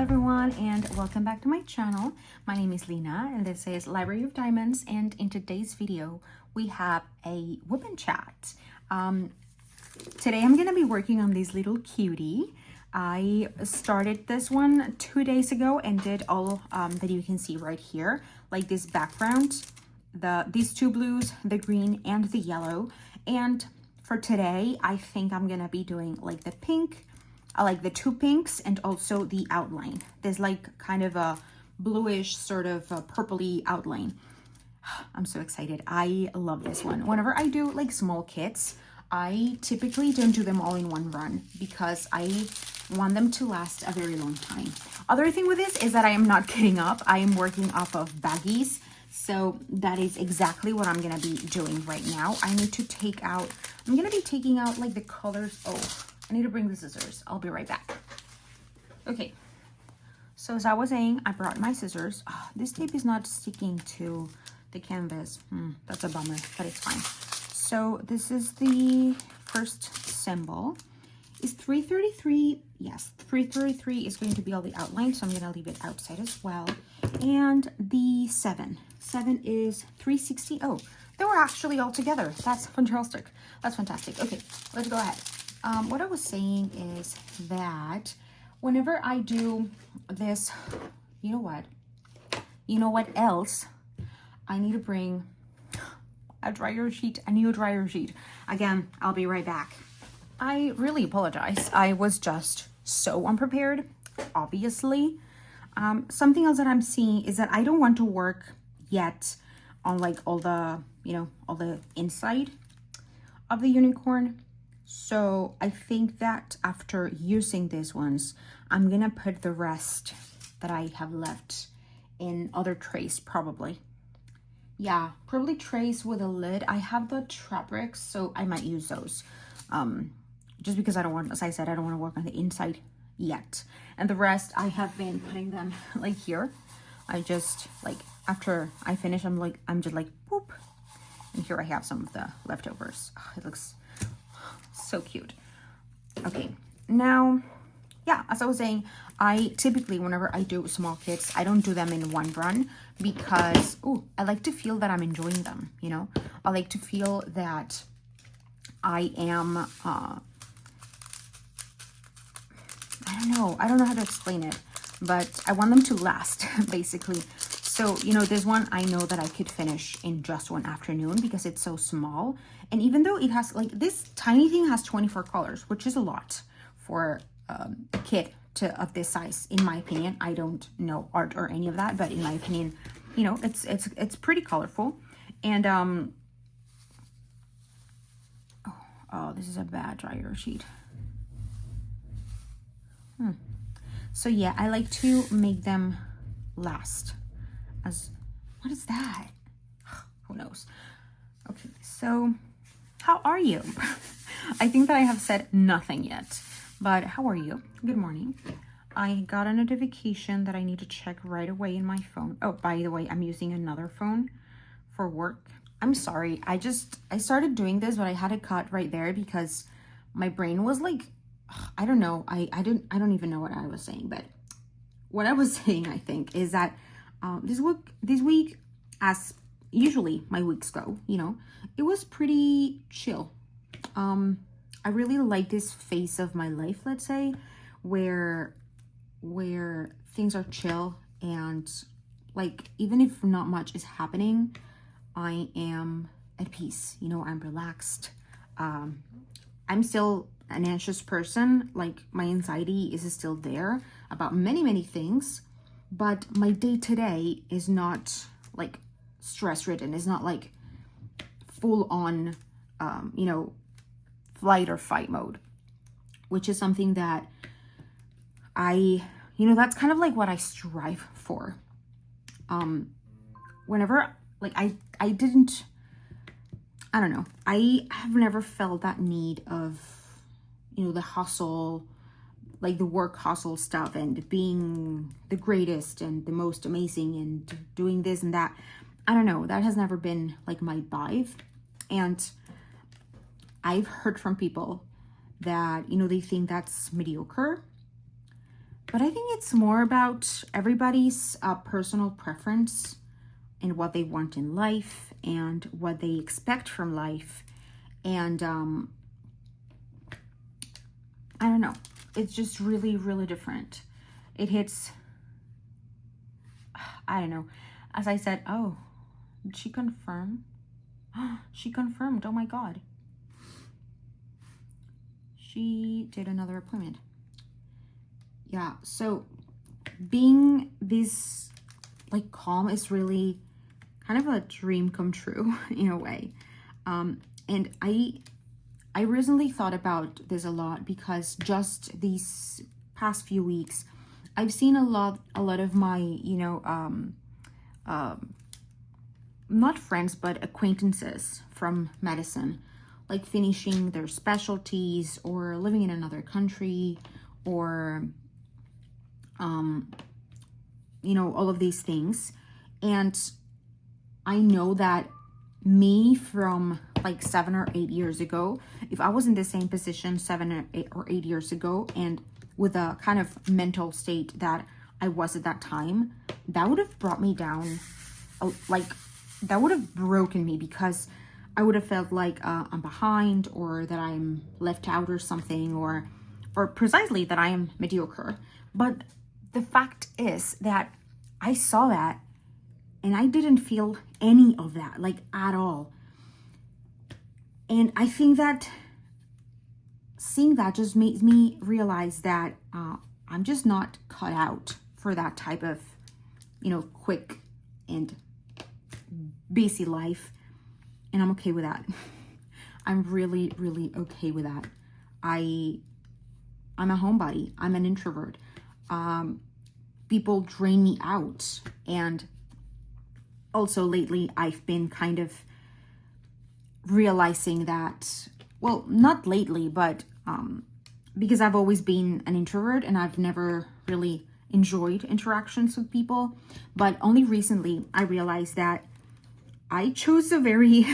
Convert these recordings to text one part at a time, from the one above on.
everyone, and welcome back to my channel. My name is Lena and this is Library of Diamonds, and in today's video we have a WIP and CHAT. Today I'm going to be working on this little cutie. I started this one 2 days ago and did all that you can see right here, like this background, these two blues, the green and the yellow. And for today I think I'm gonna be doing like the pink, like the two pinks, and also the outline. There's like kind of a bluish sort of purpley outline. I'm so excited. I love this one. Whenever I do like small kits, I typically don't do them all in one run because I want them to last a very long time. Other thing with this is that I am not getting up. I am working off of baggies. So that is exactly what I'm gonna be doing right now. I need to take out, I'm gonna be taking out like the colors. Oh, I need to bring the scissors. I'll be right back. Okay, so as I was saying, I brought my scissors. Oh, this tape is not sticking to the canvas. That's a bummer, but it's fine. So this is the first symbol. Is 333, yes, 333 is going to be all the outline, so I'm gonna leave it outside as well. And the 7 is 360. Oh, they were actually all together. That's fantastic. That's fantastic. Okay, let's go ahead. What I was saying is that whenever I do this, you know what else? I need to bring a dryer sheet, a new dryer sheet. Again, I'll be right back. I really apologize. I was just so unprepared, obviously. Something else that I'm seeing is that I don't want to work yet on like all the, all the inside of the unicorn. So I think that after using these ones, I'm gonna put the rest that I have left in other trays, probably. Yeah, probably trays with a lid. I have the trap bricks, so I might use those. Just because I don't want, as I said, I don't want to work on the inside yet. And the rest, I have been putting them like here. I just like, after I finish, I'm just like, boop. And here I have some of the leftovers. Oh, it looks so cute. Okay, now, yeah, as I was saying, I typically, whenever I do small kits, I don't do them in one run because, I like to feel that I'm enjoying them, I like to feel that I am, I don't know how to explain it, but I want them to last, basically. So, there's one I know that I could finish in just one afternoon because it's so small. And even though it has, like, this tiny thing has 24 colors, which is a lot for a kit of this size, in my opinion. I don't know art or any of that, but in my opinion, it's pretty colorful. And, oh, this is a bad dryer sheet. So yeah, I like to make them last. What is that? Who knows? Okay, so how are you? I think that I have said nothing yet, but how are you? Good morning. I got a notification that I need to check right away in my phone. Oh, by the way, I'm using another phone for work. I'm sorry. I started doing this, but I had it cut right there because my brain was like, I don't know. I don't even know what I was saying, but what I was saying, I think, is that this week, as usually my weeks go, it was pretty chill. I really like this phase of my life, let's say, where things are chill and like, even if not much is happening, I am at peace, I'm relaxed. I'm still an anxious person, like my anxiety is still there about many things, but my day-to-day is not like stress-ridden. It's not like full on, flight or fight mode, which is something that that's kind of like what I strive for. Whenever, like, I don't know, I have never felt that need of, the hustle, like the work hustle stuff and being the greatest and the most amazing and doing this and that. I don't know, that has never been like my vibe. And I've heard from people that, they think that's mediocre. But I think it's more about everybody's personal preference and what they want in life and what they expect from life. And I don't know. It's just really, really different. It hits, I don't know. As I said, oh, did she confirm? She confirmed. Oh my God. She did another appointment. Yeah, so being this like calm is really kind of a dream come true in a way. And I recently thought about this a lot because just these past few weeks, I've seen a lot of my, not friends, but acquaintances from medicine, like finishing their specialties or living in another country or, all of these things. And I know that me from like 7 or 8 years ago, if I was in the same position 7 or 8 years ago and with a kind of mental state that I was at that time, that would have brought me down, like that would have broken me, because I would have felt like I'm behind, or that I'm left out or something, or precisely that I am mediocre. But the fact is that I saw that and I didn't feel any of that, like at all. And I think that seeing that just makes me realize that I'm just not cut out for that type of, quick and busy life. And I'm okay with that. I'm really, really okay with that. I'm a homebody. I'm an introvert. People drain me out. And also lately, I've been kind of realizing that, well, not lately, but because I've always been an introvert and I've never really enjoyed interactions with people. But only recently I realized that I chose a very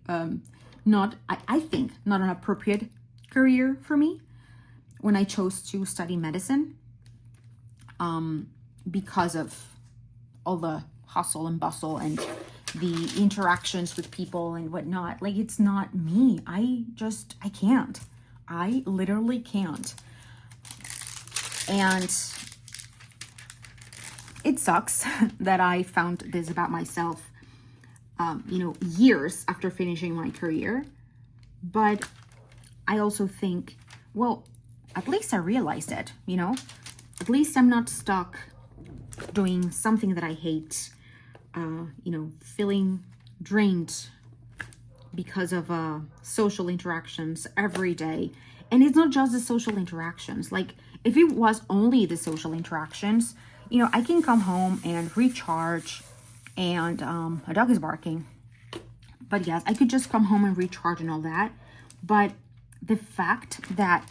I think not an appropriate career for me when I chose to study medicine, because of all the hustle and bustle and the interactions with people and whatnot. Like, it's not me. I can't. I literally can't. And it sucks that I found this about myself, years after finishing my career. But I also think, well, at least I realized it, At least I'm not stuck doing something that I hate, feeling drained because of social interactions every day. And it's not just the social interactions. Like, if it was only the social interactions, I can come home and recharge, and a dog is barking. But yes, I could just come home and recharge and all that. But the fact that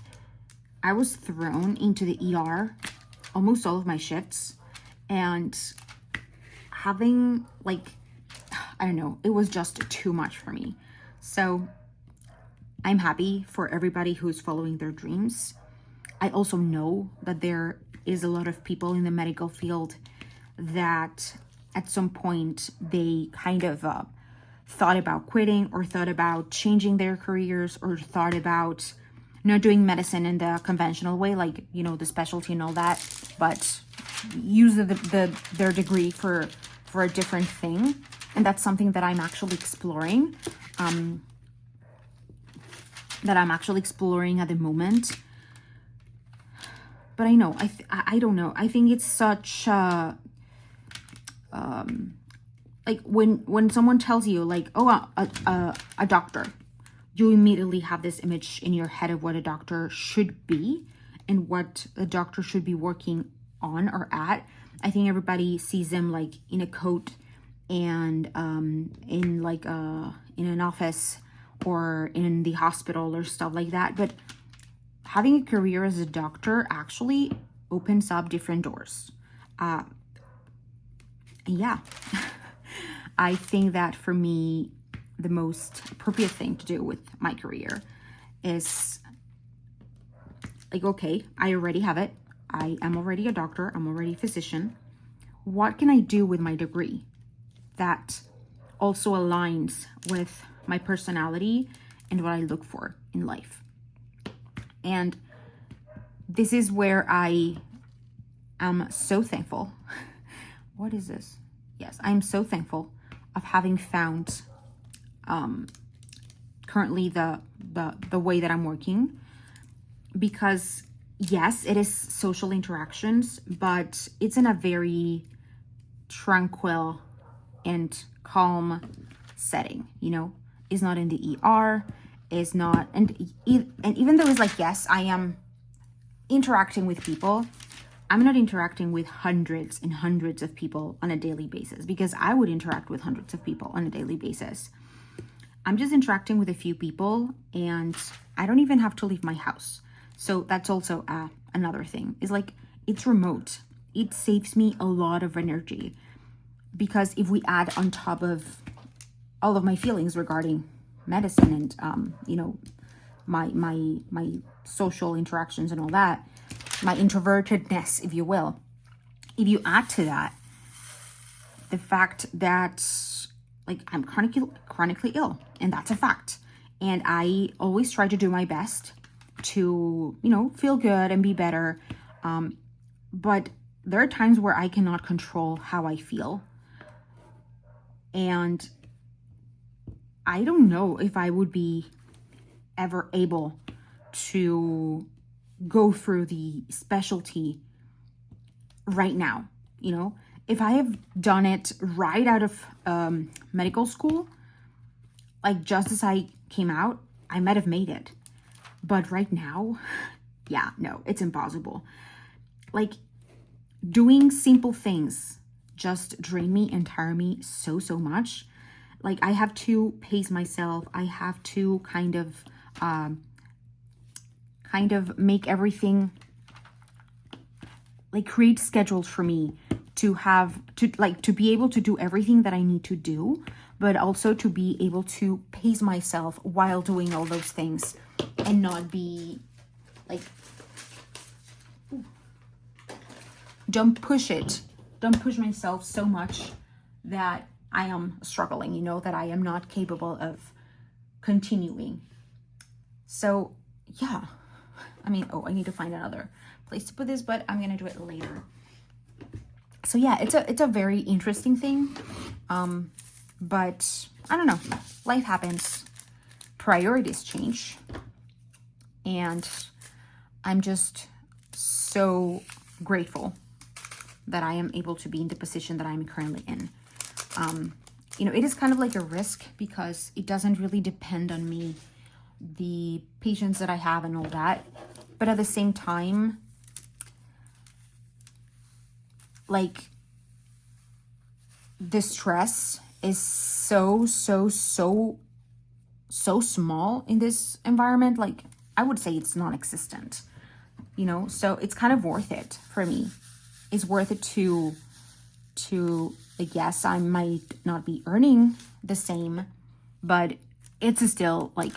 I was thrown into the ER almost all of my shifts, and having, I don't know, it was just too much for me. So I'm happy for everybody who's following their dreams. I also know that there is a lot of people in the medical field that at some point they kind of thought about quitting, or thought about changing their careers, or thought about not doing medicine in the conventional way, like, the specialty and all that, but use their degree for a different thing. And that's something that I'm actually exploring, at the moment. But I know, I don't know. I think it's such like when someone tells you, like, oh, a doctor, you immediately have this image in your head of what a doctor should be and what a doctor should be working on or at. I think everybody sees them like in a coat and in an office or in the hospital or stuff like that. But having a career as a doctor actually opens up different doors. Yeah, I think that for me, the most appropriate thing to do with my career is, like, okay, I already have it. I am already a doctor, I'm already a physician. What can I do with my degree that also aligns with my personality and what I look for in life? And this is where I am so thankful. What is this? Yes, I'm so thankful of having found currently the way that I'm working, because yes, it is social interactions, but it's in a very tranquil and calm setting, you know. It's not in the ER, is not, and even though it's like, yes, I am interacting with people, I'm not interacting with hundreds and hundreds of people on a daily basis, because I would interact with hundreds of people on a daily basis. I'm just interacting with a few people, and I don't even have to leave my house. So that's also another thing, is like, it's remote. It saves me a lot of energy, because if we add on top of all of my feelings regarding medicine and you know, my social interactions and all that, my introvertedness, if you will, if you add to that the fact that, like, I'm chronically ill, and that's a fact, and I always try to do my best to, you know, feel good and be better, but there are times where I cannot control how I feel, and I don't know if I would be ever able to go through the specialty right now. You know, if I have done it right out of medical school, like just as I came out, I might have made it. But right now, yeah, no, it's impossible. Like, doing simple things just drain me and tire me so much. Like, I have to pace myself. I have to kind of make everything, like, create schedules for me to have to be able to do everything that I need to do, but also to be able to pace myself while doing all those things and not be like, don't push myself so much that I am struggling, you know, that I am not capable of continuing. So yeah, I mean, oh, I need to find another place to put this, but I'm gonna do it later. So yeah, it's a very interesting thing, but I don't know, life happens, priorities change, and I'm just so grateful that I am able to be in the position that I'm currently in. You know, it is kind of like a risk, because it doesn't really depend on me, the patients that I have and all that, but at the same time, like, the stress is so small in this environment. Like, I would say it's non-existent, you know, so it's kind of worth it for me. It's worth it to like, yes, I might not be earning the same, but it's still like,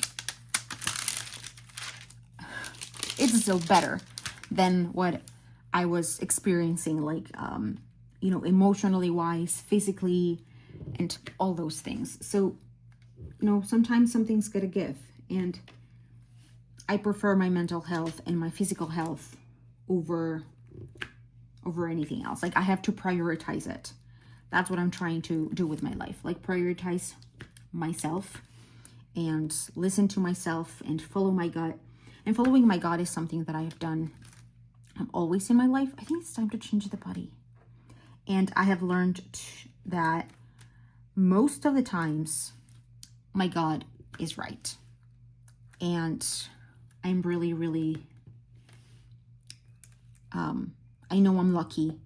it's still better than what I was experiencing, like, you know, emotionally wise, physically, and all those things. So, you know, sometimes something's gotta give, and I prefer my mental health and my physical health over anything else. Like, I have to prioritize it. That's what I'm trying to do with my life. Like, prioritize myself and listen to myself and follow my gut. And following my gut is something that I have done always in my life. I think it's time to change the body. And I have learned that most of the times my gut is right. And I'm really, I know I'm lucky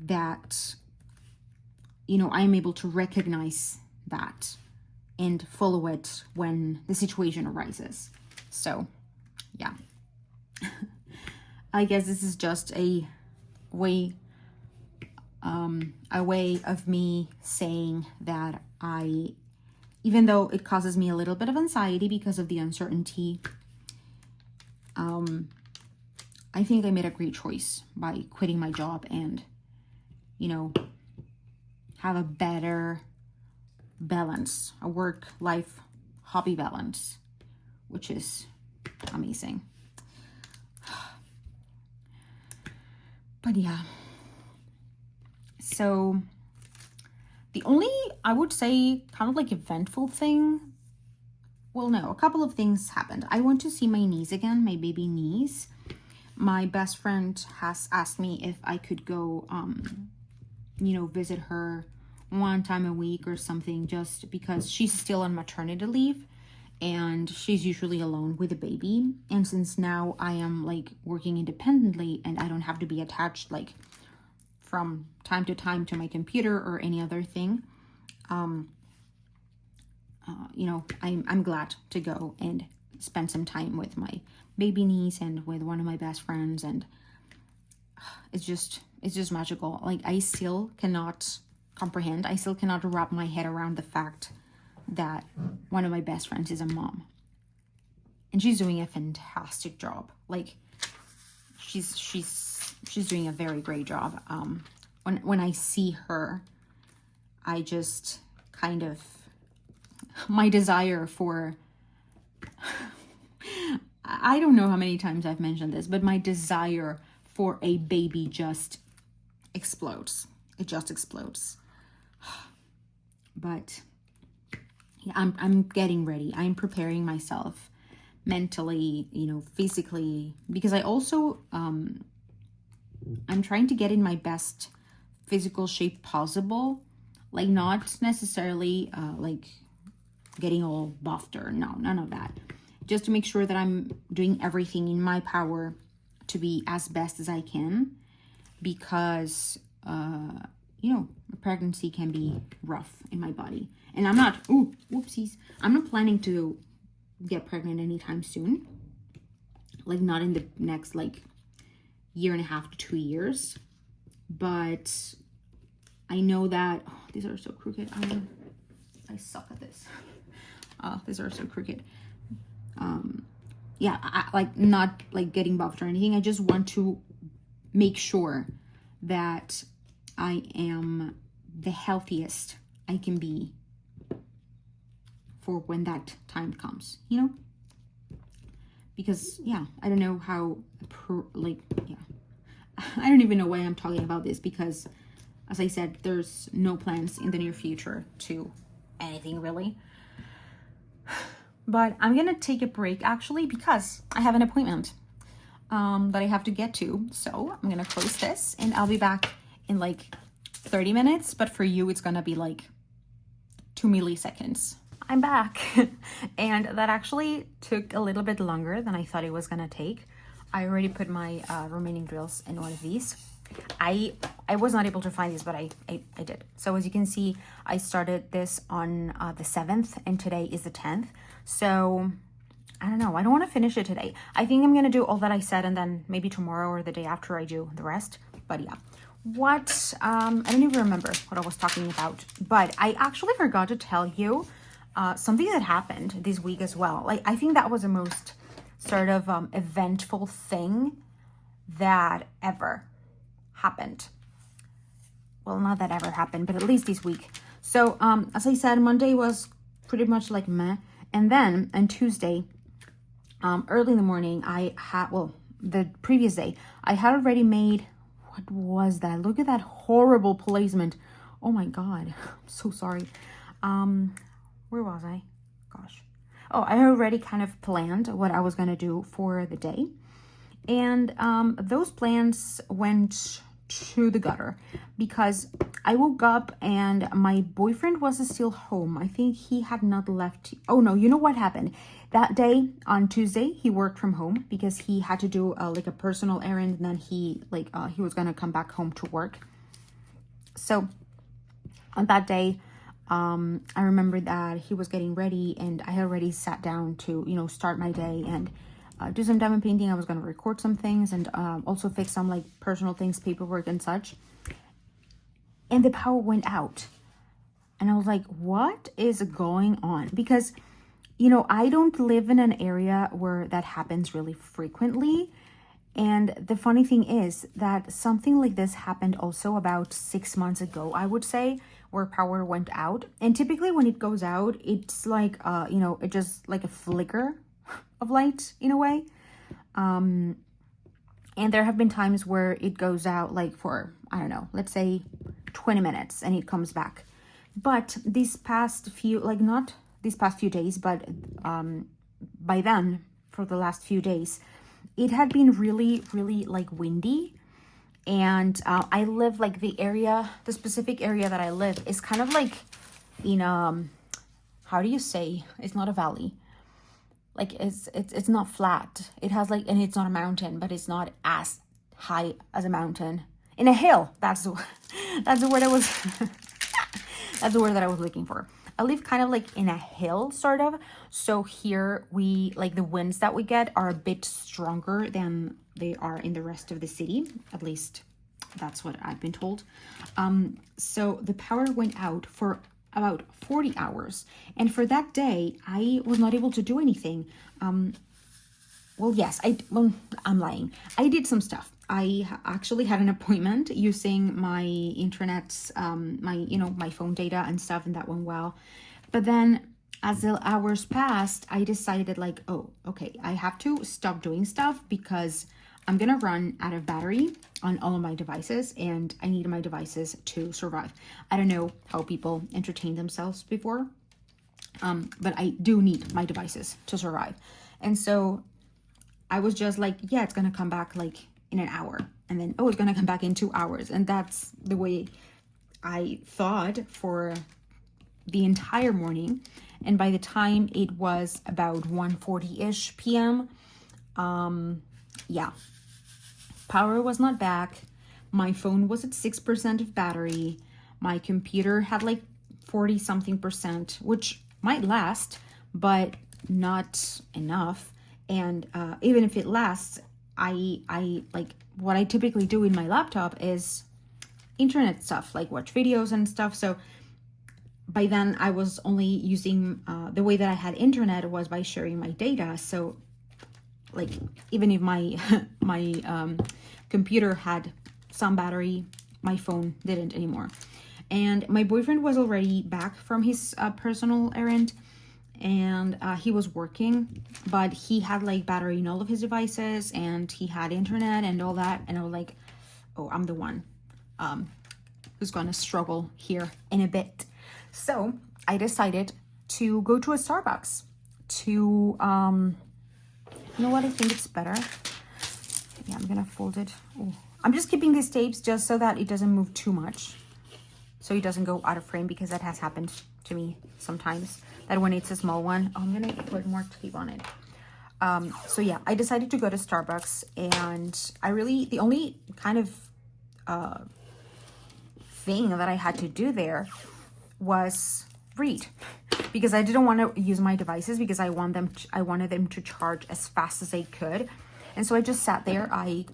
that, you know, I'm able to recognize that and follow it when the situation arises. So, yeah. I guess this is just a way of me saying that even though it causes me a little bit of anxiety because of the uncertainty, I think I made a great choice by quitting my job and, you know, have a better balance, a work-life hobby balance, which is amazing. But yeah, so the only, I would say, kind of like eventful thing, well, no, a couple of things happened. I went to see my niece again, my baby niece. My best friend has asked me if I could go, you know, visit her one time a week or something, just because she's still on maternity leave and she's usually alone with a baby. And since now I am like working independently and I don't have to be attached like from time to time to my computer or any other thing, you know, I'm glad to go and spend some time with my baby niece and with one of my best friends, and it's just magical. Like, I still cannot comprehend, I still cannot wrap my head around the fact that one of my best friends is a mom, and she's doing a fantastic job. Like, she's doing a very great job. When I see her, I just kind of, my desire for, I don't know how many times I've mentioned this, but my desire for a baby just explodes. It just explodes. But yeah, I'm getting ready. I'm preparing myself mentally, you know, physically, because I also, I'm trying to get in my best physical shape possible. Like, not necessarily like getting all buffed or no, none of that. Just to make sure that I'm doing everything in my power to be as best as I can, because, you know, pregnancy can be rough in my body. And I'm not, whoopsies, I'm not planning to get pregnant anytime soon. Like, not in the next, like, 1.5 to 2 years. But I know that, these are so crooked. I suck at this. These are so crooked. Yeah, I, like, not like getting buffed or anything. I just want to make sure that I am the healthiest I can be for when that time comes, you know? Because, yeah, I don't know how, I don't even know why I'm talking about this, because, as I said, there's no plans in the near future to anything, really. But I'm gonna take a break, actually, because I have an appointment that I have to get to. So I'm gonna close this and I'll be back in like 30 minutes. But for you, it's gonna be like 2 milliseconds. I'm back. And that actually took a little bit longer than I thought it was gonna take. I already put my remaining drills in one of these. I was not able to find these, but I did. So as you can see, I started this on the 7th, and today is the 10th. So I don't know. I don't want to finish it today. I think I'm going to do all that I said, and then maybe tomorrow or the day after I do the rest. But yeah, I don't even remember what I was talking about. But I actually forgot to tell you something that happened this week as well. Like, I think that was the most sort of eventful thing that ever happened. Well, not that ever happened, but at least this week. So as I said, Monday was pretty much like meh. And then on Tuesday, early in the morning, the previous day, I had already made, what was that? Look at that horrible placement. Oh my God, I'm so sorry. Where was I? Gosh. Oh, I already kind of planned what I was going to do for the day. And those plans went to the gutter because I woke up and my boyfriend was still home. I think he had not left. Oh no, you know what happened? That day on Tuesday, he worked from home because he had to do like a personal errand, and then he was going to come back home to work. So on that day, I remember that he was getting ready and I had already sat down to, you know, start my day and do some diamond painting. I was going to record some things and also fix some like personal things, paperwork and such. And the power went out. And I was like, what is going on? Because, you know, I don't live in an area where that happens really frequently. And the funny thing is that something like this happened also about 6 months ago, I would say, where power went out. And typically when it goes out, it's like, you know, it just like a flicker of light in a way. And there have been times where it goes out like for, I don't know, let's say 20 minutes and it comes back. But these past few, like not these past few days, but by then, for the last few days, it had been really, really like windy. And I live like the specific area that I live is kind of like in how do you say? It's not a valley. Like it's not flat. It has like, and it's not a mountain, but it's not as high as a mountain. In a hill. That's the word I was that's the word that I was looking for. I live kind of like in a hill, sort of. So here we, like the winds that we get are a bit stronger than they are in the rest of the city. At least that's what I've been told. So the power went out for about 40 hours. And for that day, I was not able to do anything. Well, yes, I'm lying. I did some stuff. I actually had an appointment using my internet's, my phone data and stuff, and that went well. But then as the hours passed, I decided like, oh, okay, I have to stop doing stuff because I'm going to run out of battery on all of my devices and I need my devices to survive. I don't know how people entertain themselves before, but I do need my devices to survive. And so I was just like, yeah, it's going to come back like in an hour. And then, oh, it's going to come back in 2 hours. And that's the way I thought for the entire morning. And by the time it was about 1:40-ish p.m., yeah, power was not back. My phone was at 6% of battery. My computer had like 40 something percent, which might last, but not enough. And even if it lasts, I like what I typically do in my laptop is internet stuff, like watch videos and stuff. So by then I was only using the way that I had internet was by sharing my data. So like even if my computer had some battery, my phone didn't anymore. And my boyfriend was already back from his personal errand, and he was working, but he had like battery in all of his devices and he had internet and all that. And I was like, oh, I'm the one who's gonna struggle here in a bit. So I decided to go to a Starbucks to you know what, I think it's better. Yeah, I'm gonna fold it. Ooh. I'm just keeping these tapes just so that it doesn't move too much, so it doesn't go out of frame, because that has happened to me sometimes, that when it's a small one, I'm gonna put more tape on it. So yeah, I decided to go to Starbucks, and the only kind of thing that I had to do there was read, because I didn't want to use my devices because I wanted them to charge as fast as they could. And so I just sat there. I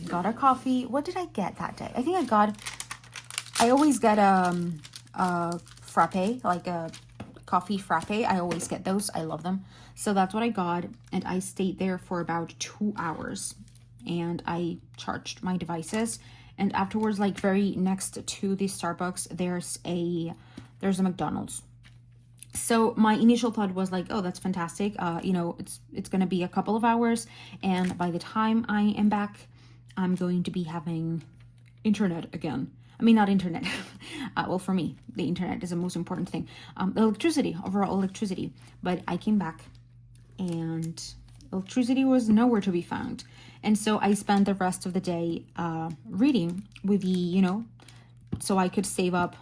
got a coffee. What did I get that day? I think I always get a frappe, like a coffee frappe. I always get those. I love them. So that's what I got. And I stayed there for about 2 hours and I charged my devices. And afterwards, like very next to the Starbucks, there's a McDonald's. So my initial thought was like, oh, that's fantastic. It's going to be a couple of hours. And by the time I am back, I'm going to be having internet again. I mean, not internet. Well, for me, the internet is the most important thing. Electricity, overall electricity. But I came back and electricity was nowhere to be found. And so I spent the rest of the day reading with so I could save up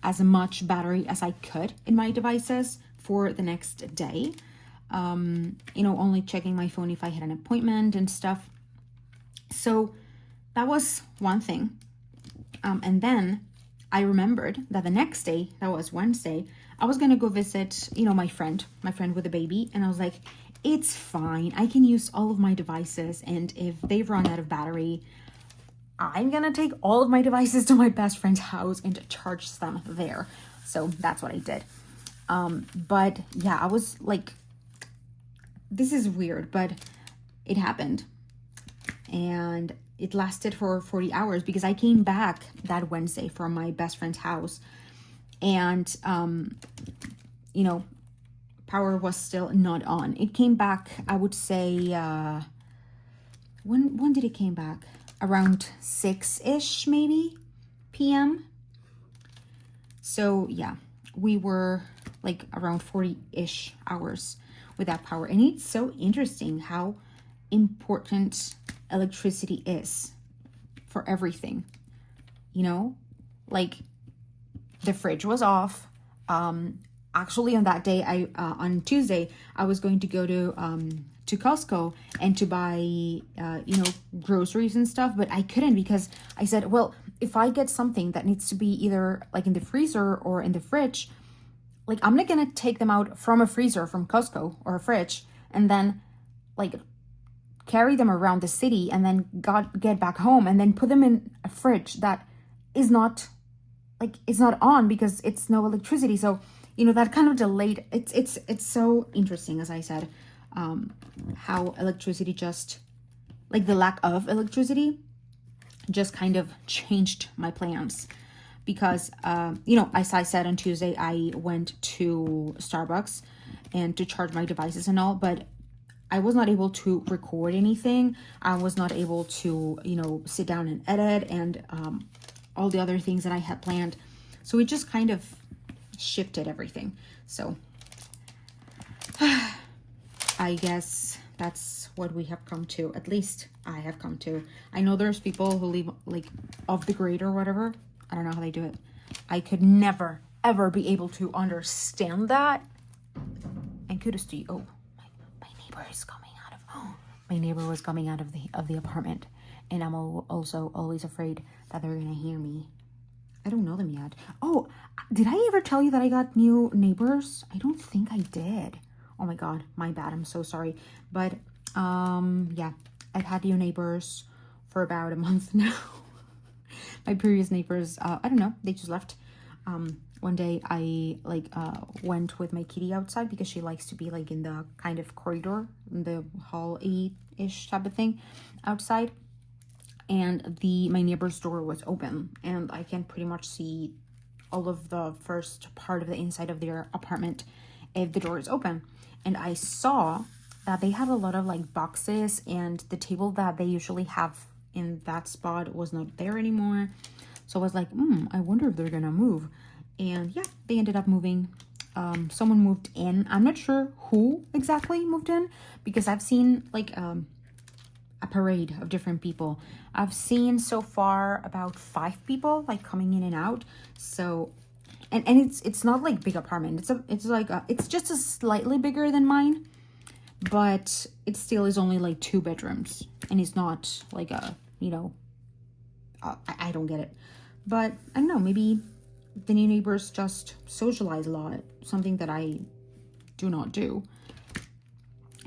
as much battery as I could in my devices for the next day. Only checking my phone if I had an appointment and stuff. So that was one thing. And then I remembered that the next day, that was Wednesday, I was going to go visit, my friend with a baby. And I was like, it's fine. I can use all of my devices. And if they've run out of battery, I'm going to take all of my devices to my best friend's house and charge them there. So that's what I did. But yeah, I was like, this is weird, but it happened. and it lasted for 40 hours because I came back that Wednesday from my best friend's house, and you know, power was still not on. It came back, I would say, when did it came back? Around 6-ish maybe p.m. So yeah, we were like around 40-ish hours without power. And it's so interesting how important electricity is for everything. You know, like the fridge was off. Actually on that day, on Tuesday, I was going to go to Costco and to buy, you know, groceries and stuff, but I couldn't because I said, well, if I get something that needs to be either like in the freezer or in the fridge, like I'm not gonna take them out from a freezer from Costco or a fridge and then like carry them around the city and then get back home and then put them in a fridge that is not like, it's not on because it's no electricity. So, you know, that kind of delayed, it's so interesting, as I said, how electricity just, like the lack of electricity just kind of changed my plans. Because, you know, as I said on Tuesday, I went to Starbucks and to charge my devices and all, but I was not able to record anything. I was not able to, you know, sit down and edit and all the other things that I had planned. So it just kind of shifted everything. So I guess that's what we have come to. At least I have come to. I know there's people who live like off the grid or whatever. I don't know how they do it. I could never, ever be able to understand that. And kudos to you. Oh, my neighbor is coming out of. Oh, my neighbor was coming out of the apartment, and I'm also always afraid that they're gonna hear me. I don't know them yet. Oh, did I ever tell you that I got new neighbors? I don't think I did. Oh my God, my bad. I'm so sorry. But yeah, I've had new neighbors for about a month now. My previous neighbors, I don't know, they just left. One day I went with my kitty outside because she likes to be like in the kind of corridor, in the hall-ish type of thing outside. And my neighbor's door was open, and I can pretty much see all of the first part of the inside of their apartment if the door is open. And I saw that they had a lot of like boxes, and the table that they usually have in that spot was not there anymore. So I was like, I wonder if they're gonna move. And yeah, they ended up moving. Someone moved in. I'm not sure who exactly moved in because I've seen like a parade of different people. I've seen so far about 5 people like coming in and out. So, and it's not like big apartment. It's just a slightly bigger than mine, but it still is only like 2 bedrooms, and it's not like a, you know, I don't get it. But I don't know, maybe the new neighbors just socialize a lot, something that I do not do.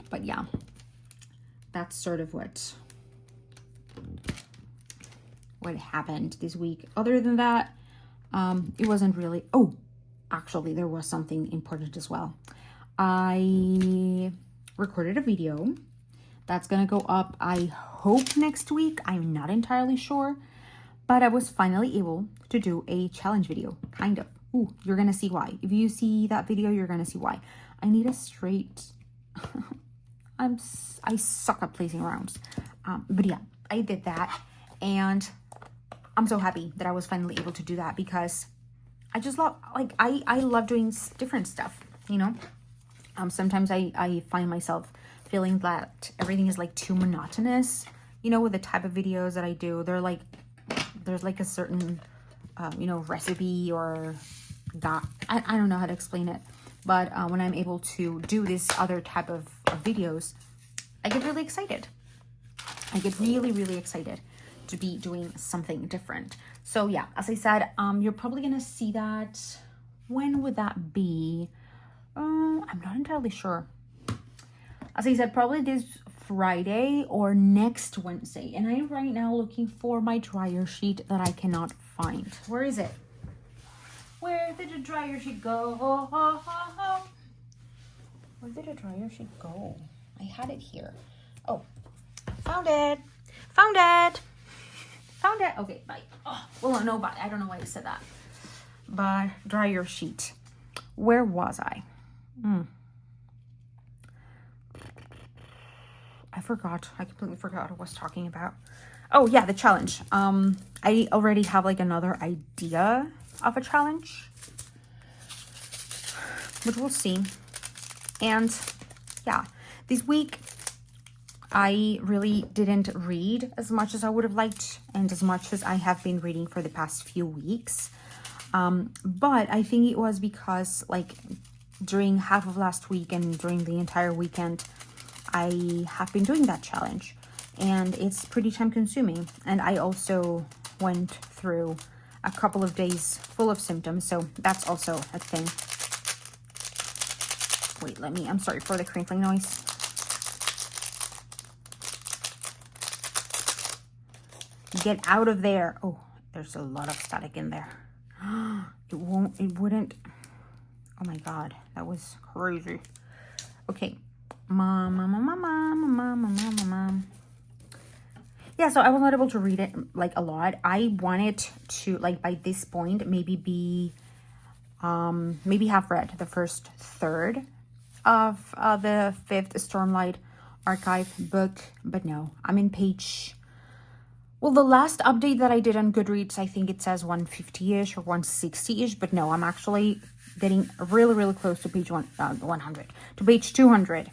But yeah, that's sort of what happened this week. Other than that, it wasn't really. Oh, actually, there was something important as well. I recorded a video that's gonna go up, I hope, next week. I'm not entirely sure, but I was finally able to do a challenge video, kind of. Ooh, you're gonna see why. If you see that video, you're gonna see why. I need a straight. I suck at placing rounds, but yeah, I did that, and I'm so happy that I was finally able to do that because I just love, like, I love doing different stuff, you know. Sometimes I find myself feeling that everything is like too monotonous, you know, with the type of videos that I do. They're like, there's like a certain, you know, recipe or that, I don't know how to explain it. But when I'm able to do this other type of videos, I get really excited. I get really, really excited to be doing something different. So yeah, as I said, you're probably gonna see that. When would that be? I'm not entirely sure. As I said, probably this Friday or next Wednesday. And I'm right now looking for my dryer sheet that I cannot find. Where is it? Where did the dryer sheet go? Where did the dryer sheet go? I had it here. Oh, found it. Found it. Found it. Okay, bye. Oh, well, no, bye. I don't know why I said that. But dryer sheet. Where was I? I forgot. I completely forgot what I was talking about. Oh, yeah, the challenge. I already have like another idea of a challenge, which we'll see. And yeah, this week I really didn't read as much as I would have liked and as much as I have been reading for the past few weeks. But I think it was because like during half of last week and during the entire weekend, I have been doing that challenge and it's pretty time consuming. And I also went through a couple of days full of symptoms. So that's also a thing. Wait, I'm sorry for the crinkling noise. Get out of there. Oh, there's a lot of static in there. It wouldn't. Oh my God, that was crazy. Okay. Mom. Yeah, so I was not able to read it like a lot. I wanted to, like, by this point, maybe have read the first third of the 5th Stormlight Archive book, but no, I'm in page. Well, the last update that I did on Goodreads, I think it says 150-ish or 160-ish, but no, I'm actually getting really, really close to page 100, to page 200.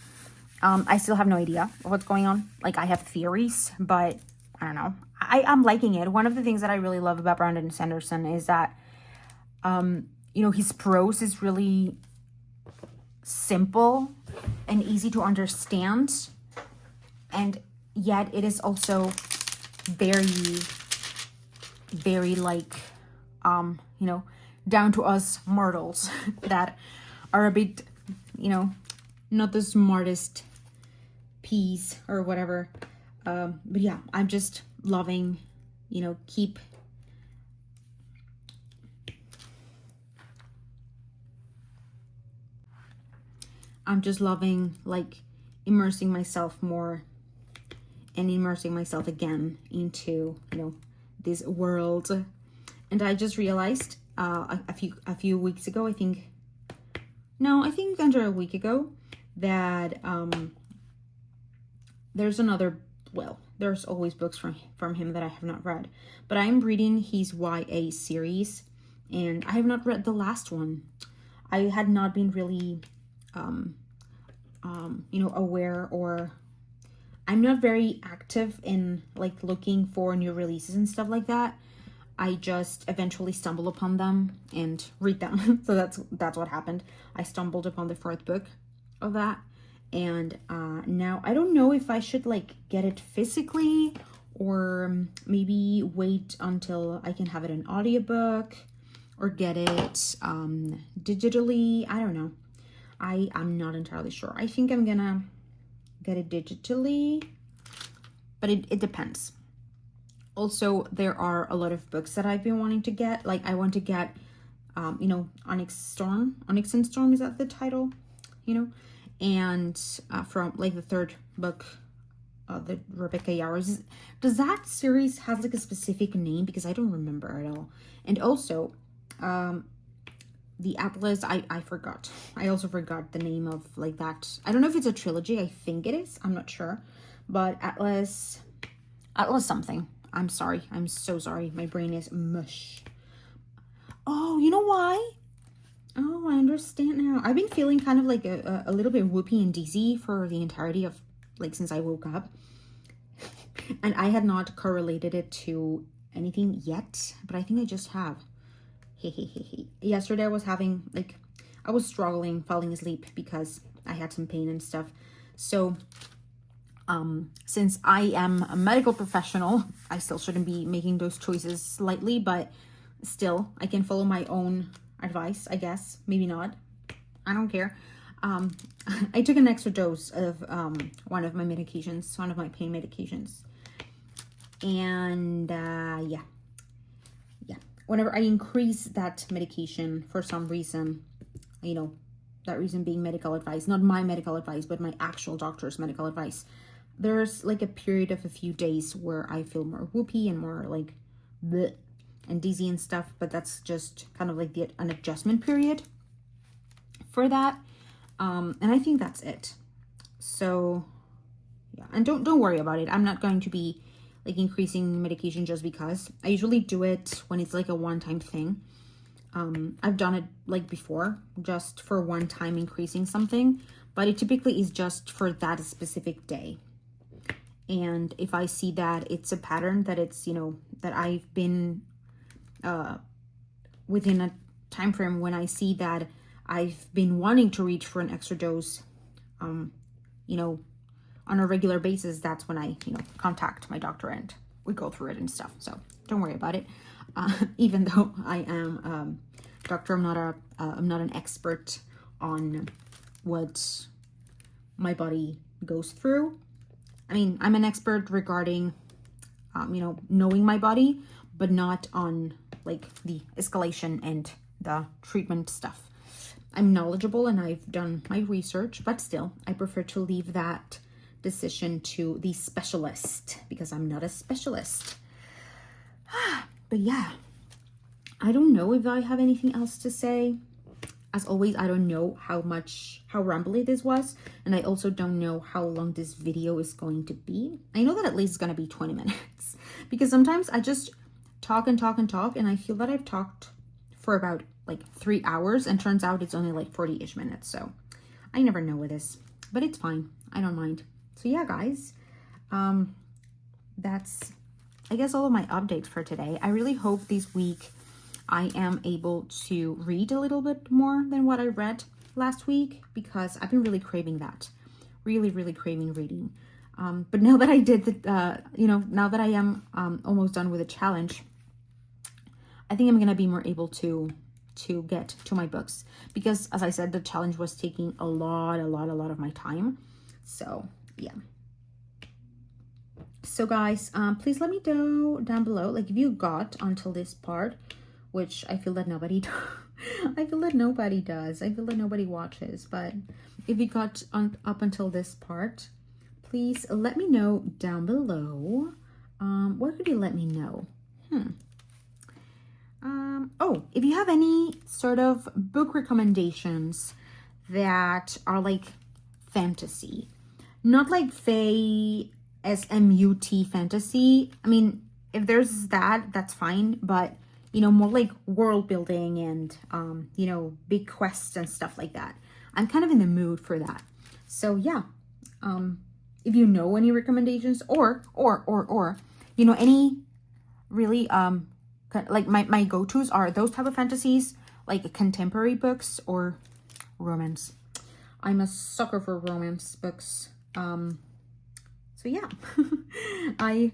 I still have no idea what's going on. Like, I have theories, but I don't know. I'm liking it. One of the things that I really love about Brandon Sanderson is that, his prose is really simple and easy to understand. And yet it is also very, very like, down to us mortals that are a bit, not the smartest peas or whatever. But yeah, I'm just loving, I'm just loving like immersing myself more and immersing myself again into, this world. And I just realized a few weeks ago, I think under a week ago, that there's always books from him that I have not read, but I'm reading his YA series and I have not read the last one. I had not been really aware, or I'm not very active in like looking for new releases and stuff like that. I just eventually stumble upon them and read them. So that's what happened. I stumbled upon the 4th book of that. And now I don't know if I should like get it physically or maybe wait until I can have it an audiobook or get it digitally. I don't know. I'm not entirely sure. I think I'm gonna get it digitally, but it depends. Also, there are a lot of books that I've been wanting to get. Like I want to get, Onyx and Storm, is that the title? And from like the 3rd book, the Rebecca Yarros. Does that series have like a specific name? Because I don't remember at all. And also, the Atlas, I forgot. I also forgot the name of like that. I don't know if it's a trilogy. I think it is. I'm not sure. But Atlas something. I'm sorry. I'm so sorry. My brain is mush. Oh, you know why? Oh, I understand now. I've been feeling kind of like a little bit whoopy and dizzy for the entirety of, like, since I woke up. And I had not correlated it to anything yet, but I think I just have. Yesterday I was having, like, I was struggling falling asleep because I had some pain and stuff. So, since I am a medical professional, I still shouldn't be making those choices lightly, but still, I can follow my own advice, I guess. Maybe not. I don't care. I took an extra dose of one of my medications, one of my pain medications. And yeah. Whenever I increase that medication for some reason, that reason being medical advice, not my medical advice, but my actual doctor's medical advice, there's like a period of a few days where I feel more whoopy and more like bleh and dizzy and stuff, but that's just kind of like an adjustment period for that. And I think that's it. So yeah, and don't worry about it. I'm not going to be like increasing medication just because. I usually do it when it's like a one-time thing. I've done it like before, just for one time increasing something, but it typically is just for that specific day. And if I see that it's a pattern, that it's, you know, that I've been within a time frame when I see that I've been wanting to reach for an extra dose, you know, on a regular basis, that's when I, you know, contact my doctor and we go through it and stuff. So don't worry about it. Even though I am doctor, I'm not an expert on what my body goes through. I mean, I'm an expert regarding, you know, knowing my body, but not on like the escalation and the treatment stuff. I'm knowledgeable and I've done my research, but still, I prefer to leave that decision to the specialist because I'm not a specialist. But yeah, I don't know if I have anything else to say. As always, I don't know how rambly this was, and I also don't know how long this video is going to be. I know that at least it's going to be 20 minutes because sometimes I just talk and talk and talk, and I feel that I've talked for about like 3 hours, and turns out it's only like 40-ish minutes. So I never know with this, but it's fine. I don't mind. So yeah, guys, that's, I guess, all of my updates for today. I really hope this week I am able to read a little bit more than what I read last week, because I've been really craving that. Really, really craving reading. But now that I did the, you know, now that I am almost done with the challenge, I think I'm going to be more able to get to my books, because as I said, the challenge was taking a lot of my time. So yeah. So guys, please let me know down below, like, if you got until this part, which I feel that nobody I feel that nobody does. I feel that nobody watches, but if you got up until this part, please let me know down below. Where could you let me know? Oh, if you have any sort of book recommendations that are like fantasy, not like fae SMUT fantasy. I mean, if there's that, that's fine, but you know, more like world building and you know, big quests and stuff like that. I'm kind of in the mood for that. So yeah, if you know any recommendations, or you know, any really like my go-tos are those type of fantasies, like contemporary books or romance. I'm a sucker for romance books. So yeah, I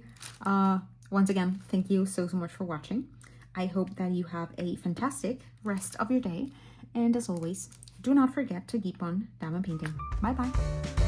once again, thank you so much for watching. I hope that you have a fantastic rest of your day, and as always, do not forget to keep on diamond painting. Bye bye.